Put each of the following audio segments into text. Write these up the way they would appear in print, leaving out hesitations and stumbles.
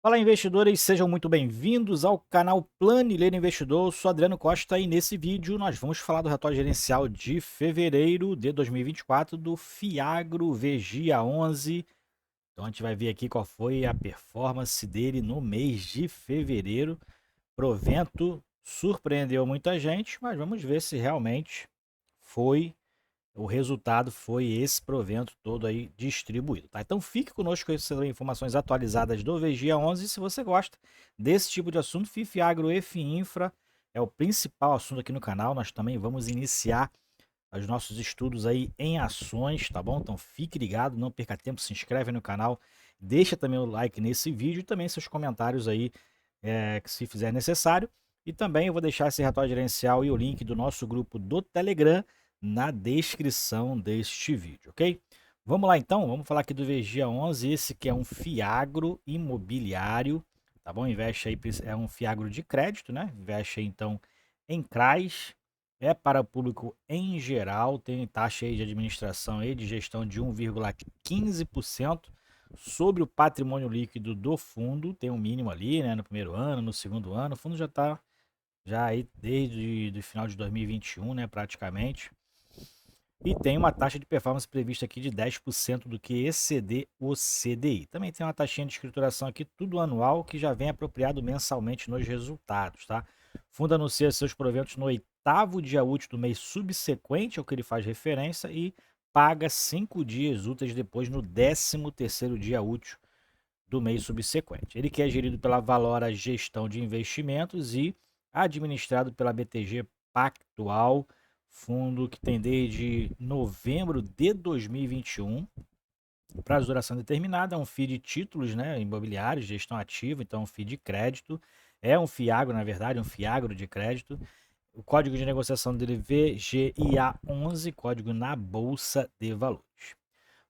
Fala, investidores, sejam muito bem-vindos ao canal Planileiro Investidor. Eu sou Adriano Costa e nesse vídeo nós vamos falar do relatório gerencial de fevereiro de 2024 do Fiagro Vigia 11. Então a gente vai ver aqui qual foi a performance dele no mês de fevereiro. Provento surpreendeu muita gente, mas vamos ver se realmente foi o resultado foi esse provento todo aí distribuído, tá? Então fique conosco com essas informações atualizadas do VGIA 11. Se você gosta desse tipo de assunto, FIF Agro e FIINFRA é o principal assunto aqui no canal. Nós também vamos iniciar os nossos estudos aí em ações, tá bom? Então fique ligado, não perca tempo, se inscreve no canal, deixa também o like nesse vídeo e também seus comentários aí, que se fizer necessário. E também eu vou deixar esse relatório gerencial e o link do nosso grupo do Telegram na descrição deste vídeo, ok? Vamos lá então, vamos falar aqui do VGIA 11, esse que é um fiagro imobiliário, tá bom? Investe aí, é um fiagro de crédito, né? Investe aí então em CRAs, é para o público em geral, tem taxa aí de administração e de gestão de 1,15% sobre o patrimônio líquido do fundo, tem um mínimo ali, né, no primeiro ano, no segundo ano, o fundo já está já aí desde o final de 2021, né, praticamente. E tem uma taxa de performance prevista aqui de 10% do que exceder o CDI. Também tem uma taxinha de escrituração aqui, tudo anual, que já vem apropriado mensalmente nos resultados, tá? O fundo anuncia seus proventos no 8º dia útil do mês subsequente ao que ele faz referência e paga 5 dias úteis depois no 13º dia útil do mês subsequente. Ele que é gerido pela Valora Gestão de Investimentos e administrado pela BTG Pactual, fundo que tem desde novembro de 2021, prazo de duração determinada, é um FII de títulos, né, imobiliários, gestão ativa, então um FII de crédito, é um FIAGRO, na verdade, um FIAGRO de crédito. O código de negociação dele é VGIA11, código na Bolsa de Valores.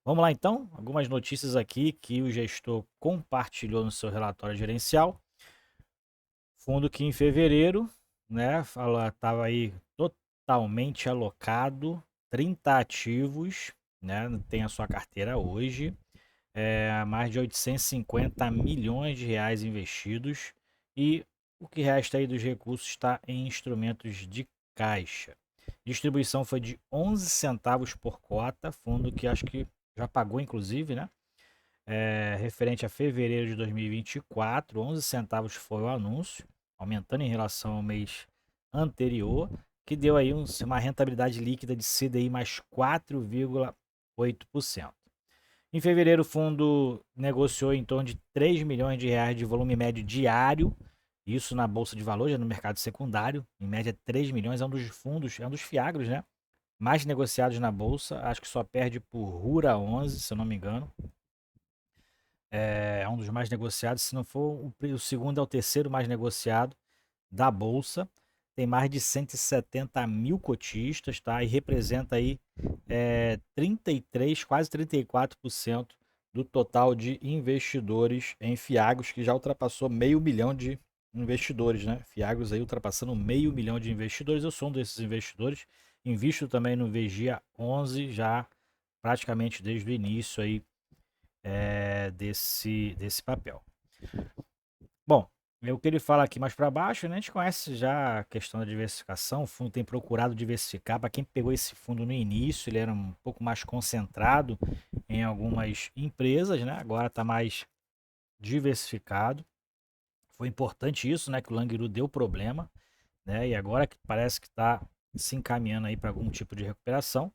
Vamos lá então, algumas notícias aqui que o gestor compartilhou no seu relatório gerencial. Fundo que em fevereiro, né, estava aí totalmente alocado, 30 ativos, né, tem a sua carteira hoje, mais de 850 milhões de reais investidos e o que resta aí dos recursos está em instrumentos de caixa. Distribuição foi de 11 centavos por cota, fundo que acho que já pagou inclusive, né? Referente a fevereiro de 2024, 11 centavos foi o anúncio, aumentando em relação ao mês anterior, que deu aí uma rentabilidade líquida de CDI mais 4,8%. Em fevereiro, o fundo negociou em torno de 3 milhões de reais de volume médio diário, isso na Bolsa de Valores, no mercado secundário, em média 3 milhões, é um dos fundos, é um dos fiagros, né? Mais negociados na Bolsa, acho que só perde por Rura 11, se eu não me engano. É um dos mais negociados, se não for o segundo, é o terceiro mais negociado da Bolsa. Tem mais de 170 mil cotistas, tá? E representa aí 33, quase 34% do total de investidores em Fiagros, que já ultrapassou meio milhão de investidores, né? Fiagros aí ultrapassando meio milhão de investidores. Eu sou um desses investidores. Invisto também no Vigia 11 já praticamente desde o início aí desse papel. Bom, o que ele fala aqui mais para baixo, né, a gente conhece já a questão da diversificação. O fundo tem procurado diversificar. Para quem pegou esse fundo no início, ele era um pouco mais concentrado em algumas empresas, né? Agora está mais diversificado. Foi importante isso, né? Que o Langiru deu problema, né? E agora que parece que está se encaminhando aí para algum tipo de recuperação.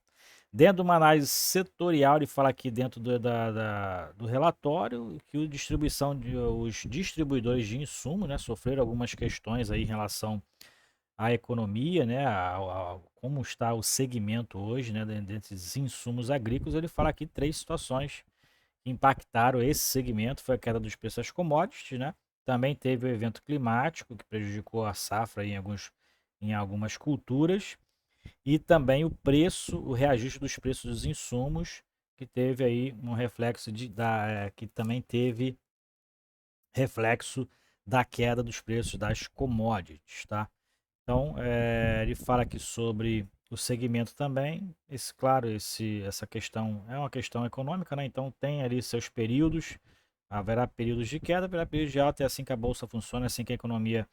Dentro de uma análise setorial, ele fala aqui dentro do relatório que os distribuidores de insumo, né, sofreram algumas questões aí em relação à economia, né, como está o segmento hoje, né, desses insumos agrícolas. Ele fala aqui três situações que impactaram esse segmento. Foi a queda dos preços das commodities, né? Também teve o evento climático que prejudicou a safra em algumas culturas e também o reajuste dos preços dos insumos, que teve aí um reflexo que também teve reflexo da queda dos preços das commodities, tá? Então, ele fala aqui sobre o segmento também. Claro, essa questão é uma questão econômica, né? Então tem ali seus períodos, Haverá períodos de queda, haverá períodos de alta, é assim que a bolsa funciona, é assim que a economia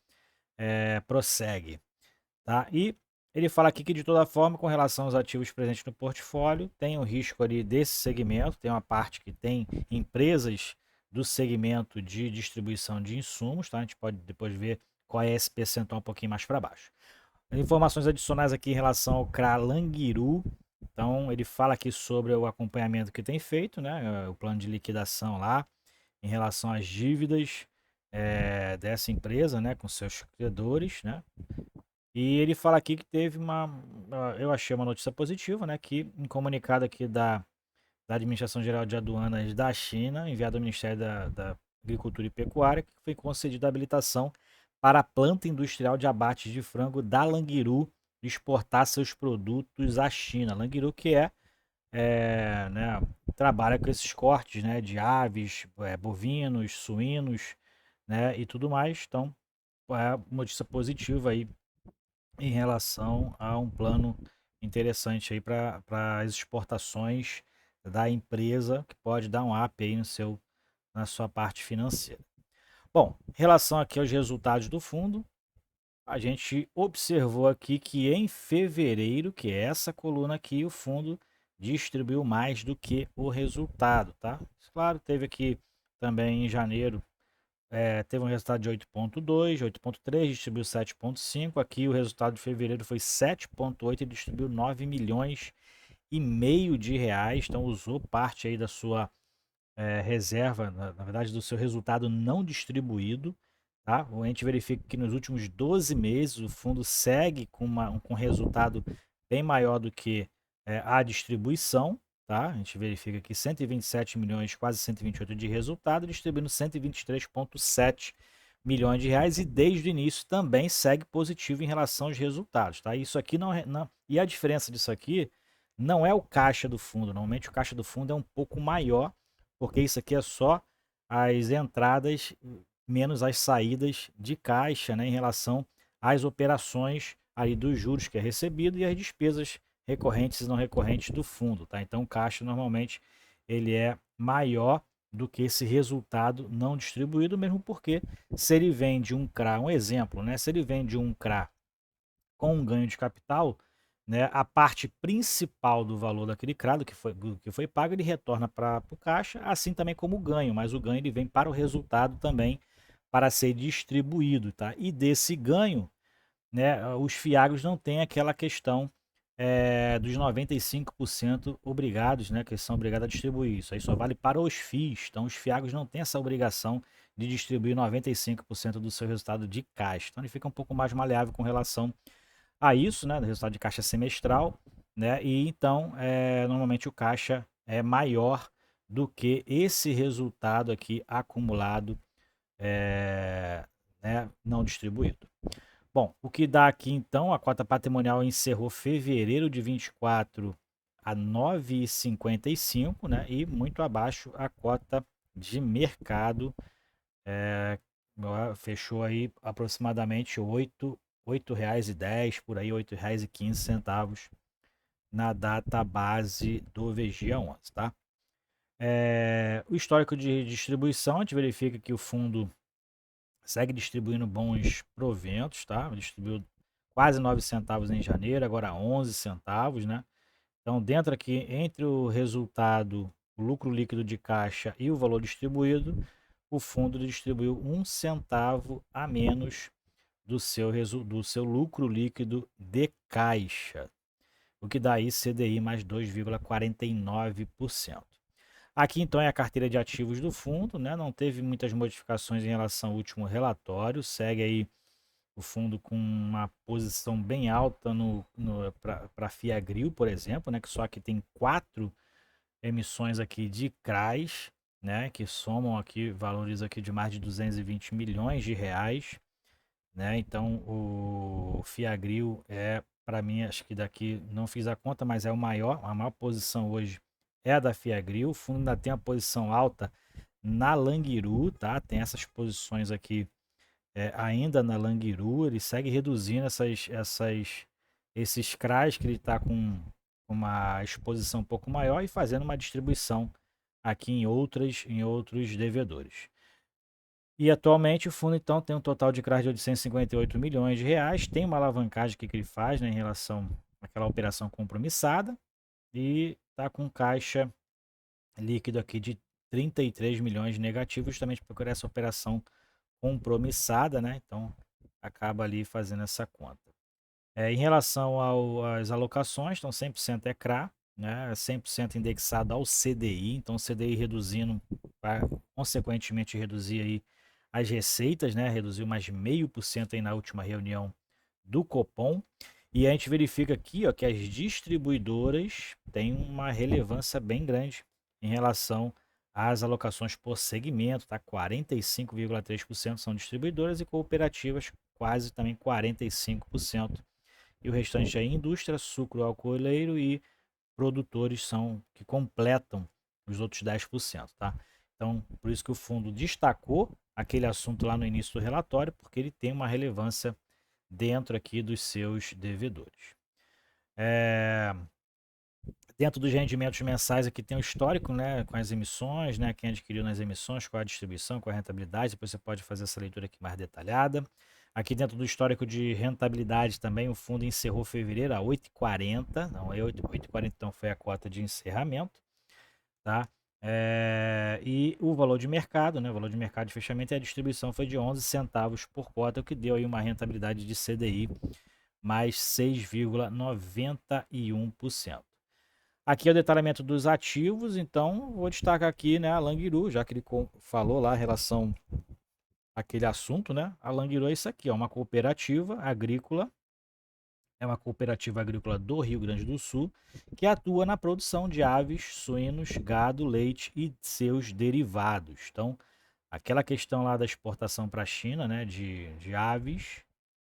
prossegue. Tá? E ele fala aqui que, de toda forma, com relação aos ativos presentes no portfólio, tem um risco ali desse segmento, tem uma parte que tem empresas do segmento de distribuição de insumos, tá? A gente pode depois ver qual é esse percentual um pouquinho mais para baixo. Informações adicionais aqui em relação ao CRA Languiru. Então, ele fala aqui sobre o acompanhamento que tem feito, né? O plano de liquidação lá, em relação às dívidas dessa empresa, né? Com seus credores, né? E ele fala aqui que teve eu achei uma notícia positiva, né? Que em comunicado aqui da Administração Geral de Aduanas da China, enviado ao Ministério da Agricultura e Pecuária, que foi concedida a habilitação para a planta industrial de abate de frango da Languiru exportar seus produtos à China. Languiru que né, trabalha com esses cortes, né, de aves, bovinos, suínos, né, e tudo mais. Então, é notícia positiva aí em relação a um plano interessante aí para as exportações da empresa, que pode dar um up aí na sua parte financeira. Bom, em relação aqui aos resultados do fundo, a gente observou aqui que em fevereiro, que é essa coluna aqui, o fundo distribuiu mais do que o resultado, tá? Claro, teve aqui também em janeiro teve um resultado de 8,2, 8,3, distribuiu 7,5. Aqui o resultado de fevereiro foi 7,8 e distribuiu 9 milhões e meio de reais. Então usou parte aí da sua reserva, na verdade do seu resultado não distribuído. Tá? A gente verifica que nos últimos 12 meses o fundo segue com resultado bem maior do que a distribuição. Tá? A gente verifica aqui 127 milhões, quase 128 de resultado, distribuindo 123,7 milhões de reais e desde o início também segue positivo em relação aos resultados. Tá? Isso aqui não. E a diferença disso aqui não é o caixa do fundo. Normalmente o caixa do fundo é um pouco maior, porque isso aqui é só as entradas menos as saídas de caixa, né, em relação às operações aí dos juros que é recebido e as despesas recorrentes e não recorrentes do fundo, tá? Então o caixa normalmente ele é maior do que esse resultado não distribuído, mesmo porque se ele vende um CRA, um exemplo, né? Se ele vende um CRA com um ganho de capital, né, a parte principal do valor daquele CRA, do que foi pago, ele retorna para o caixa, assim também como o ganho, mas o ganho ele vem para o resultado também para ser distribuído, tá? E desse ganho, né, os fiagros não têm aquela questão dos 95% obrigados, né, que são obrigados a distribuir. Isso aí só vale para os FIIs. Então, os fiagros não têm essa obrigação de distribuir 95% do seu resultado de caixa. Então, ele fica um pouco mais maleável com relação a isso, né, do resultado de caixa semestral, né, e então, normalmente o caixa é maior do que esse resultado aqui acumulado, né, não distribuído. Bom, o que dá aqui então, a cota patrimonial encerrou fevereiro de 24 a 9,55, né, e muito abaixo a cota de mercado, fechou aí aproximadamente R$ 8,10, por aí R$ 8,15 na data base do Vigia 11, tá? O histórico de distribuição, a gente verifica que o fundo segue distribuindo bons proventos, tá? Distribuiu quase 9 centavos em janeiro, agora 11 centavos, né? Então, dentro aqui, entre o resultado, o lucro líquido de caixa e o valor distribuído, o fundo distribuiu 1 centavo a menos do seu lucro líquido de caixa, o que dá aí CDI mais 2,49%. Aqui então é a carteira de ativos do fundo, né? Não teve muitas modificações em relação ao último relatório, segue aí o fundo com uma posição bem alta para a Fiagril, por exemplo, né? Que só que tem 4 emissões aqui de CRAs, né? Que somam aqui valores aqui de mais de 220 milhões de reais, né? Então o Fiagril para mim, acho que daqui, não fiz a conta, mas a maior posição hoje é a da Fiagril. O fundo ainda tem uma posição alta na Languiru, tá? Tem essas posições aqui ainda na Languiru. Ele segue reduzindo esses CRAs que ele está com uma exposição um pouco maior e fazendo uma distribuição aqui em outros devedores. E atualmente o fundo então tem um total de caixa de 858 milhões de reais, tem uma alavancagem que ele faz, né, em relação àquela operação compromissada e está com caixa líquido aqui de 33 milhões negativos, justamente por essa operação compromissada, né? Então acaba ali fazendo essa conta. Em relação às alocações, então 100% é CRA, né? 100% indexado ao CDI, então o CDI reduzindo para consequentemente reduzir aí as receitas, né? Reduziu mais de 0,5% aí na última reunião do Copom. E a gente verifica aqui, ó, que as distribuidoras têm uma relevância bem grande em relação às alocações por segmento, tá? 45,3% são distribuidoras e cooperativas quase também 45%. E o restante é indústria, sucro alcooleiro e produtores são que completam os outros 10%, tá? Então, por isso que o fundo destacou aquele assunto lá no início do relatório, porque ele tem uma relevância dentro aqui dos seus devedores. Dentro dos rendimentos mensais aqui tem o histórico, né, com as emissões, né, quem adquiriu nas emissões, qual a distribuição, qual a rentabilidade, depois você pode fazer essa leitura aqui mais detalhada. Aqui dentro do histórico de rentabilidade também, o fundo encerrou fevereiro a 8,40, não é 8,40, então foi a cota de encerramento, tá? E o valor de mercado, né, o valor de mercado de fechamento e a distribuição foi de 11 centavos por cota, o que deu aí uma rentabilidade de CDI mais 6,91%. Aqui é o detalhamento dos ativos, então vou destacar aqui, né, a Langiru, já que ele falou lá em relação àquele assunto, né? A Langiru é isso aqui, ó, uma cooperativa agrícola, é uma cooperativa agrícola do Rio Grande do Sul, que atua na produção de aves, suínos, gado, leite e seus derivados. Então, aquela questão lá da exportação para a China, né, de aves,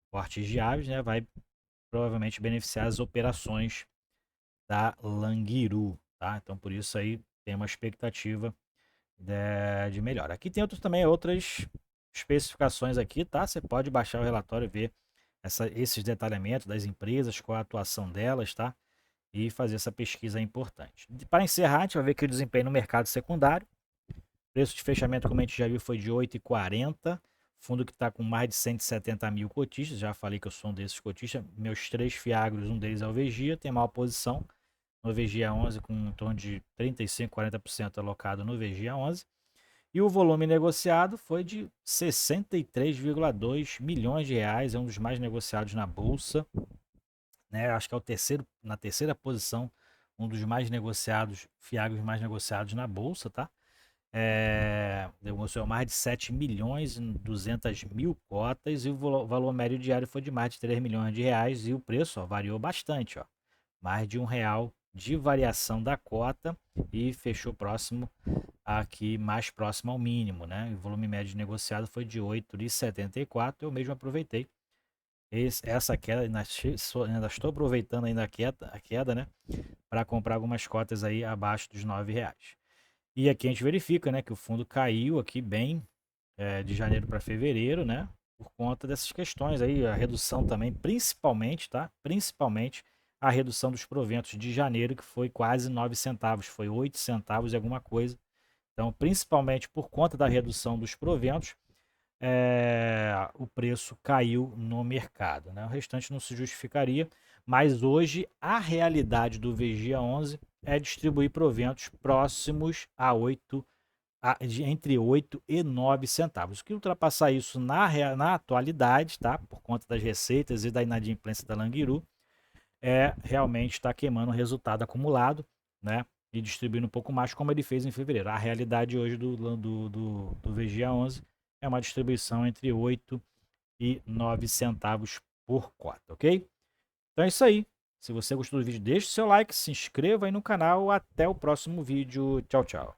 cortes de aves, né, vai provavelmente beneficiar as operações da Langiru, tá? Então por isso aí tem uma expectativa de melhora. Aqui tem também outras especificações aqui, tá? Você pode baixar o relatório e ver esses detalhamentos das empresas, qual a atuação delas, tá? E fazer essa pesquisa importante. Para encerrar, a gente vai ver que o desempenho no mercado secundário, preço de fechamento, como a gente já viu, foi de 8,40. Fundo que está com mais de 170 mil cotistas, já falei que eu sou um desses cotistas. Meus 3 fiagros, um deles é o Vegia, tem maior posição no VGA 11 com em torno de 35, 40% alocado no VGA 11. E o volume negociado foi de 63,2 milhões de reais, é um dos mais negociados na bolsa, né? Acho que é na terceira posição, um dos mais negociados, fiagros mais negociados na bolsa, tá? Negociou mais de 7 milhões e 200 mil cotas e o valor médio diário foi de mais de 3 milhões de reais e o preço, ó, variou bastante, ó, mais de R$ 1 de variação da cota e fechou mais próximo ao mínimo, né? O volume médio negociado foi de 8,74. Eu mesmo aproveitei essa queda, ainda estou aproveitando ainda a queda, né? Para comprar algumas cotas aí abaixo dos R$ 9. E aqui a gente verifica, né, que o fundo caiu aqui bem de janeiro para fevereiro, né? Por conta dessas questões aí, a redução também, principalmente, tá? Principalmente a redução dos proventos de janeiro, que foi quase 9 centavos, foi 8 centavos e alguma coisa. Então, principalmente por conta da redução dos proventos, o preço caiu no mercado, né? O restante não se justificaria, mas hoje a realidade do VGIA 11 é distribuir proventos próximos a entre 8 e 9 centavos. O que ultrapassar isso na atualidade, tá? Por conta das receitas e da inadimplência da Langiru, realmente está queimando o resultado acumulado, né? E distribuindo um pouco mais, como ele fez em fevereiro. A realidade hoje do VGIA 11 é uma distribuição entre 8 e 9 centavos por cota, ok? Então é isso aí. Se você gostou do vídeo, deixe seu like, se inscreva aí no canal. Até o próximo vídeo. Tchau, tchau.